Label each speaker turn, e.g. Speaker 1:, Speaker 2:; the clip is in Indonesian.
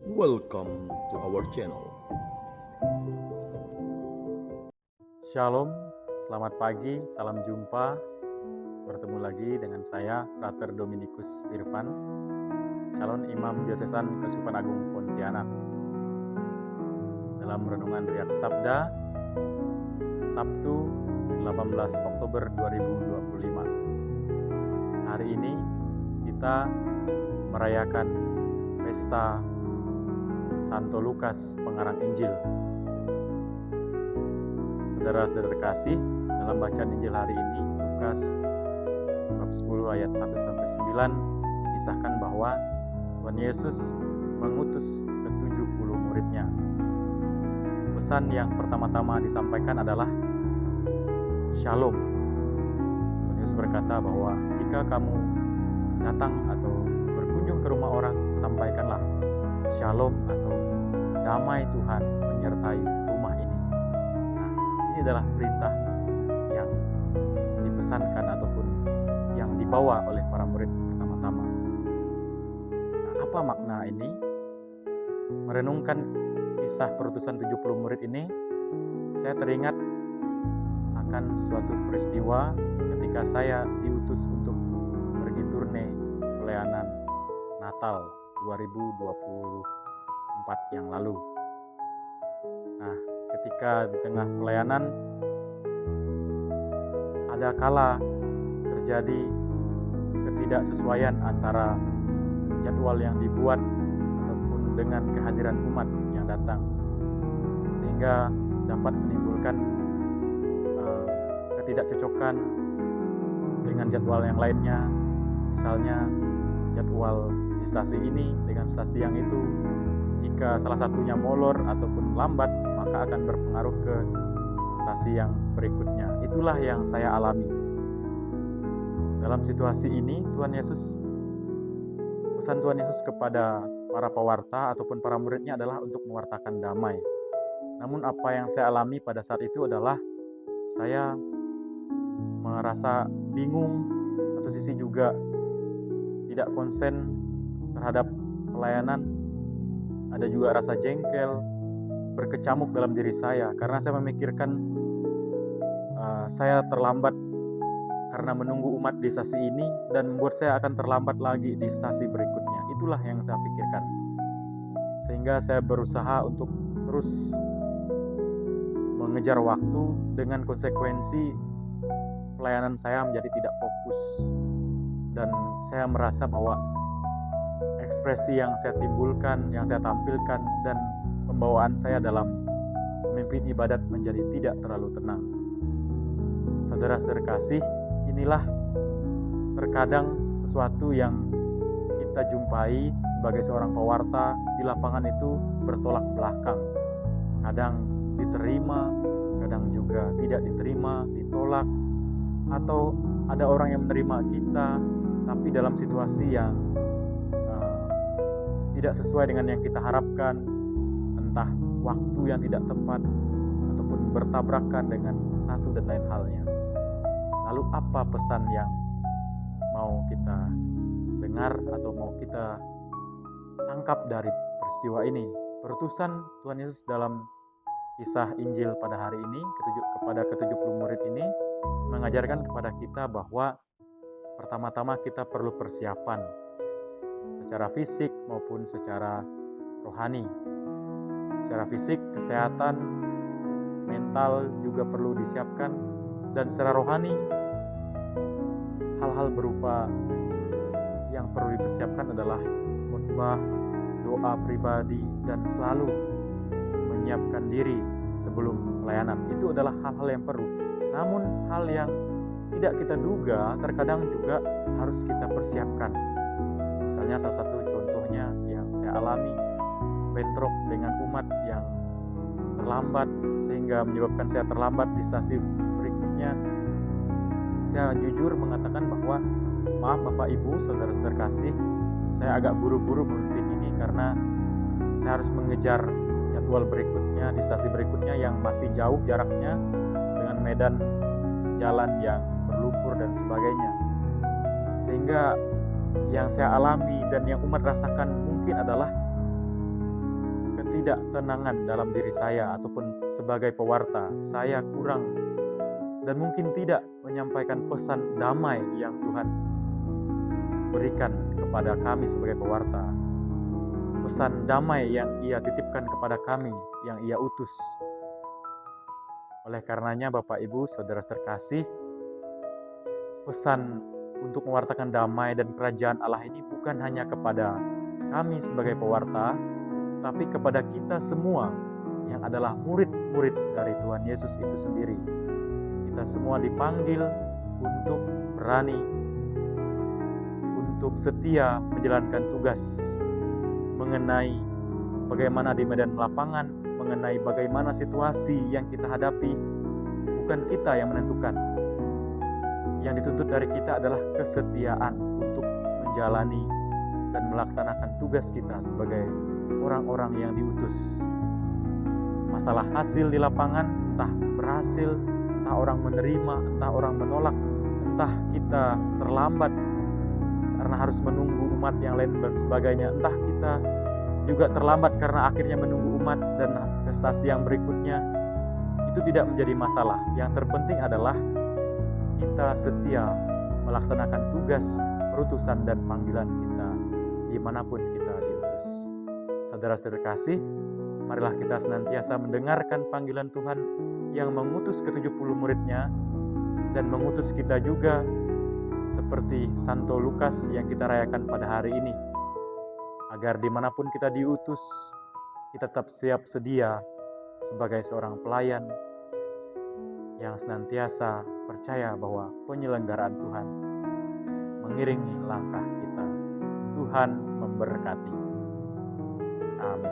Speaker 1: Welcome to our channel.
Speaker 2: Shalom, selamat pagi, salam jumpa. Bertemu lagi dengan saya, Frater Dominikus Irfan, calon Imam Diosesan Keuskupan Agung Pontianak. Dalam Renungan Riak Sabda, Sabtu 18 Oktober 2025. Hari ini kita merayakan pesta Santo Lukas Pengarang Injil. Saudara-saudara terkasih, dalam bacaan Injil hari ini, Lukas bab 10 ayat 1-9 dikisahkan bahwa Tuhan Yesus mengutus ke-70 muridnya. Pesan yang pertama-tama disampaikan adalah Shalom. Tuhan Yesus berkata bahwa jika kamu datang atau berkunjung ke rumah orang, sampaikanlah Shalom atau damai Tuhan menyertai rumah ini. Nah, ini adalah perintah yang dipesankan ataupun yang dibawa oleh para murid pertama-tama. Nah, apa makna ini? Merenungkan kisah perutusan 70 murid ini, saya teringat akan suatu peristiwa ketika saya diutus untuk pergi turne pelayanan Natal 2024 yang lalu. Nah, ketika di tengah pelayanan ada kala terjadi ketidaksesuaian antara jadwal yang dibuat ataupun dengan kehadiran umat yang datang, sehingga dapat menimbulkan ketidakcocokan dengan jadwal yang lainnya. Misalnya jadwal di stasi ini dengan stasi yang itu, jika salah satunya molor ataupun lambat, maka akan berpengaruh ke stasi yang berikutnya. Itulah yang saya alami. Dalam situasi ini, pesan Tuhan Yesus kepada para pewarta ataupun para muridnya adalah untuk mewartakan damai. Namun apa yang saya alami pada saat itu adalah saya merasa bingung, satu sisi juga tidak konsen terhadap pelayanan. Ada juga rasa jengkel berkecamuk dalam diri saya karena saya memikirkan saya terlambat karena menunggu umat di stasi ini dan membuat saya akan terlambat lagi di stasi berikutnya. Itulah yang saya pikirkan, sehingga saya berusaha untuk terus mengejar waktu dengan konsekuensi pelayanan saya menjadi tidak fokus, dan saya merasa bahwa ekspresi yang saya timbulkan, yang saya tampilkan, dan pembawaan saya dalam memimpin ibadat menjadi tidak terlalu tenang. Saudara-saudara kasih, inilah terkadang sesuatu yang kita jumpai sebagai seorang pewarta di lapangan itu bertolak belakang. Kadang diterima, kadang juga tidak diterima, ditolak, atau ada orang yang menerima kita tapi dalam situasi yang tidak sesuai dengan yang kita harapkan, entah waktu yang tidak tepat ataupun bertabrakan dengan satu dan lain halnya. Lalu apa pesan yang mau kita dengar atau mau kita tangkap dari peristiwa ini? Perutusan Tuhan Yesus dalam kisah Injil pada hari ini kepada ke-70 murid ini mengajarkan kepada kita bahwa pertama-tama kita perlu persiapan secara fisik maupun secara rohani. Secara fisik, kesehatan mental juga perlu disiapkan, dan secara rohani hal-hal berupa yang perlu dipersiapkan adalah khotbah, doa pribadi, dan selalu menyiapkan diri sebelum pelayanan. Itu adalah hal-hal yang perlu. Namun hal yang tidak kita duga terkadang juga harus kita persiapkan. Misalnya salah satu contohnya yang saya alami, bentrok dengan umat yang terlambat sehingga menyebabkan saya terlambat di stasi berikutnya. Saya jujur mengatakan bahwa maaf Bapak Ibu, saudara-saudara kasih, saya agak buru-buru memimpin ini karena saya harus mengejar jadwal berikutnya di stasi berikutnya yang masih jauh jaraknya dengan medan jalan yang berlumpur dan sebagainya. Sehingga yang saya alami dan yang umat rasakan mungkin adalah ketidaktenangan dalam diri saya ataupun sebagai pewarta, saya kurang dan mungkin tidak menyampaikan pesan damai yang Tuhan berikan kepada kami sebagai pewarta. Pesan damai yang Ia titipkan kepada kami, yang Ia utus. Oleh karenanya Bapak Ibu Saudara terkasih, pesan untuk mewartakan damai dan kerajaan Allah ini bukan hanya kepada kami sebagai pewarta, tapi kepada kita semua yang adalah murid-murid dari Tuhan Yesus itu sendiri. Kita semua dipanggil untuk berani, untuk setia menjalankan tugas mengenai bagaimana di medan lapangan, mengenai bagaimana situasi yang kita hadapi. Bukan kita yang menentukan. Yang dituntut dari kita adalah kesetiaan untuk menjalani dan melaksanakan tugas kita sebagai orang-orang yang diutus. Masalah hasil di lapangan, entah berhasil, entah orang menerima, entah orang menolak, entah kita terlambat karena harus menunggu umat yang lain dan sebagainya, entah kita juga terlambat karena akhirnya menunggu umat dan ke stasi yang berikutnya, itu tidak menjadi masalah. Yang terpenting adalah kita setia melaksanakan tugas, perutusan dan panggilan kita dimanapun kita diutus. Saudara-saudara terkasih, marilah kita senantiasa mendengarkan panggilan Tuhan yang mengutus ke-70 muridnya dan mengutus kita juga seperti Santo Lukas yang kita rayakan pada hari ini, agar dimanapun kita diutus, kita tetap siap sedia sebagai seorang pelayan yang senantiasa percaya bahwa penyelenggaraan Tuhan mengiringi langkah kita. Tuhan memberkati. Amin.